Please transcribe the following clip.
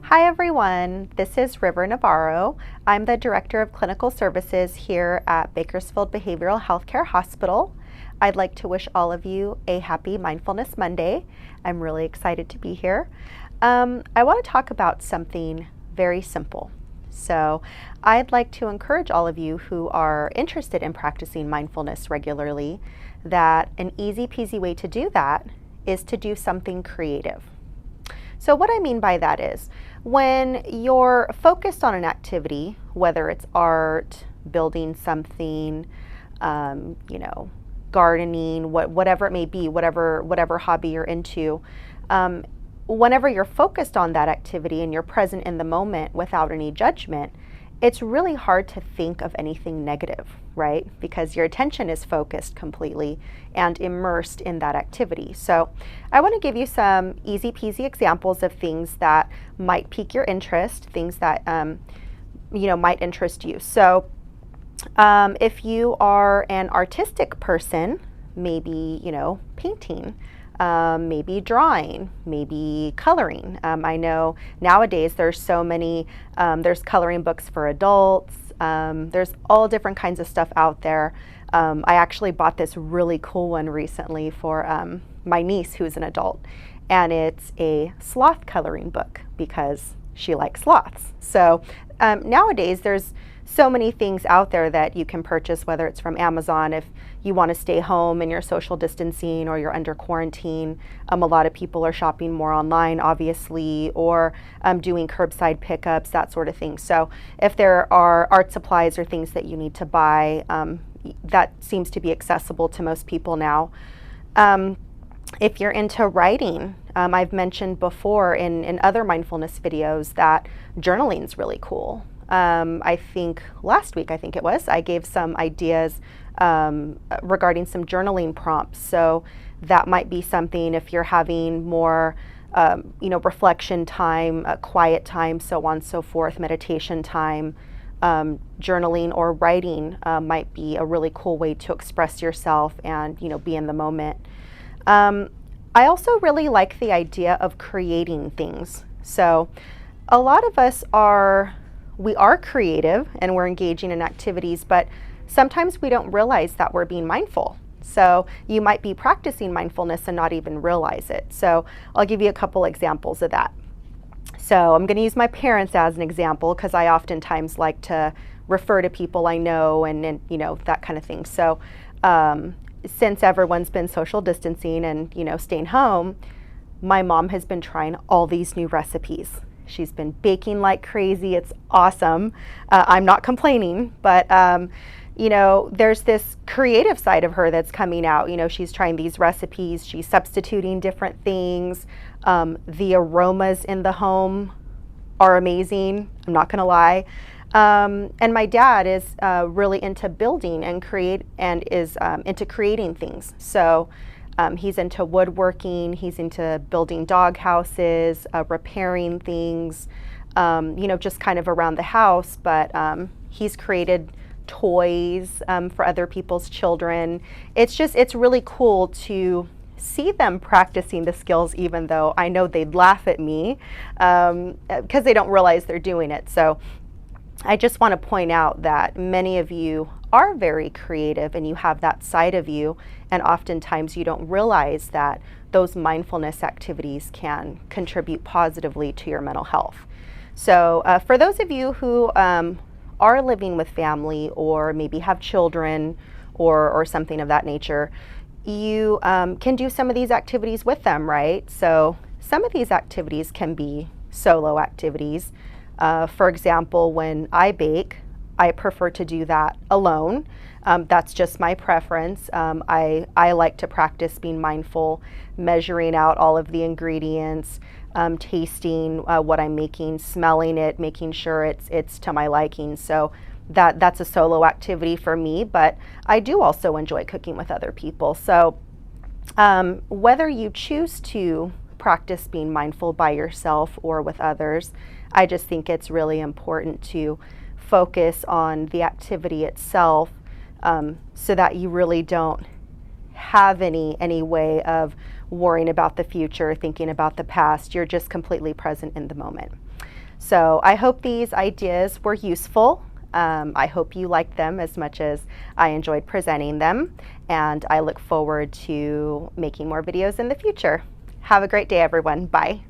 Hi everyone, this is River Navarro. I'm the Director of Clinical Services here at Bakersfield Behavioral Healthcare Hospital. I'd like to wish all of you a happy Mindfulness Monday. I'm really excited to be here. I want to talk about something very simple. So I'd like to encourage all of you who are interested in practicing mindfulness regularly that an easy peasy way to do that is to do something creative. So what I mean by that is when you're focused on an activity, whether it's art, building something, gardening, whatever it may be, whatever hobby you're into, whenever you're focused on that activity and you're present in the moment without any judgment, it's really hard to think of anything negative, right? Because your attention is focused completely and immersed in that activity. So I want to give you some easy peasy examples of things that might pique your interest, things that might interest you. So if you are an artistic person, maybe painting, maybe drawing, maybe coloring. I know nowadays there's so many, there's coloring books for adults, there's all different kinds of stuff out there. I actually bought this really cool one recently for my niece who's an adult, and it's a sloth coloring book because she likes sloths. So nowadays there's so many things out there that you can purchase, whether it's from Amazon if you want to stay home and you're social distancing or you're under quarantine. A lot of people are shopping more online, obviously, or doing curbside pickups, that sort of thing. So if there are art supplies or things that you need to buy, that seems to be accessible to most people now. If you're into writing, I've mentioned before in other mindfulness videos that journaling is really cool. I think last week, I gave some ideas regarding some journaling prompts. So that might be something if you're having more, reflection time, quiet time, so on and so forth, meditation time, journaling or writing might be a really cool way to express yourself and, be in the moment. I also really like the idea of creating things. So a lot of us we are creative and we're engaging in activities, but sometimes we don't realize that we're being mindful. So you might be practicing mindfulness and not even realize it. So I'll give you a couple examples of that. So I'm going to use my parents as an example because I oftentimes like to refer to people I know and that kind of thing. So since everyone's been social distancing and staying home, my mom has been trying all these new recipes. She's been baking like crazy. It's awesome. I'm not complaining, but there's this creative side of her that's coming out. She's trying these recipes. She's substituting different things. The aromas in the home are amazing. I'm not gonna lie. And my dad is really into building and is into creating things. So he's into woodworking, he's into building dog houses, repairing things, just kind of around the house, but he's created toys for other people's children. It's really cool to see them practicing the skills, even though I know they'd laugh at me because they don't realize they're doing it. So I just want to point out that many of you are very creative and you have that side of you, and oftentimes you don't realize that those mindfulness activities can contribute positively to your mental health. So for those of you who are living with family or maybe have children or something of that nature, you can do some of these activities with them, right? So some of these activities can be solo activities. For example, when I bake, I prefer to do that alone. That's just my preference. I like to practice being mindful, measuring out all of the ingredients, tasting what I'm making, smelling it, making sure it's to my liking. So that's a solo activity for me, but I do also enjoy cooking with other people. So whether you choose to practice being mindful by yourself or with others, I just think it's really important to focus on the activity itself so that you really don't have any way of worrying about the future, thinking about the past. You're just completely present in the moment. So I hope these ideas were useful. I hope you liked them as much as I enjoyed presenting them, and I look forward to making more videos in the future. Have a great day, everyone. Bye.